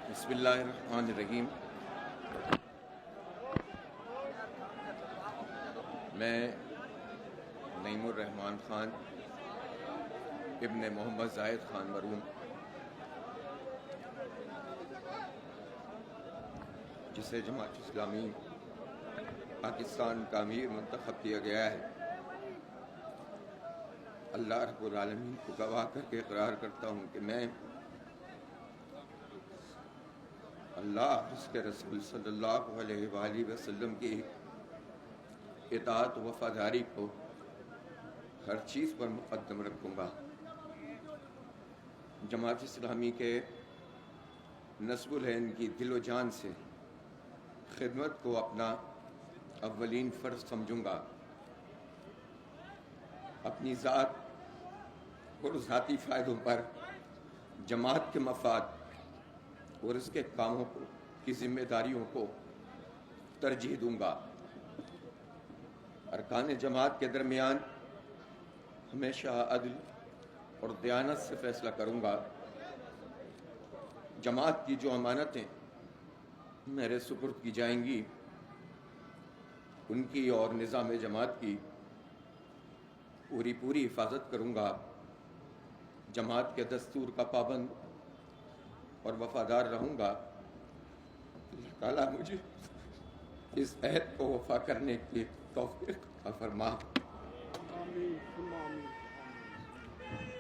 بسم اللہ الرحمن الرحیم۔ میں نعیم الرحمن خان ابن محمد زاہد خان مرحوم، جسے جماعت اسلامی پاکستان کا امیر منتخب کیا گیا ہے، اللہ رب العالمین کو گواہ کر کے اقرار کرتا ہوں کہ میں اللہ اور اس کے رسول صلی اللہ علیہ وآلہ وسلم کی اطاعت و وفاداری کو ہر چیز پر مقدم رکھوں گا۔ جماعت اسلامی کے نصب العین کی دل و جان سے خدمت کو اپنا اولین فرض سمجھوں گا۔ اپنی ذات اور ذاتی فائدوں پر جماعت کے مفاد اور اس کے کاموں کی ذمہ داریوں کو ترجیح دوں گا۔ ارکان جماعت کے درمیان ہمیشہ عدل اور دیانت سے فیصلہ کروں گا۔ جماعت کی جو امانتیں میرے سپرد کی جائیں گی، ان کی اور نظام جماعت کی پوری حفاظت کروں گا۔ جماعت کے دستور کا پابند اور وفادار رہوں گا۔ اللہ تعالیٰ مجھے اس عہد کو وفا کرنے کی توفیق عطا فرما۔ آمین ثم آمین۔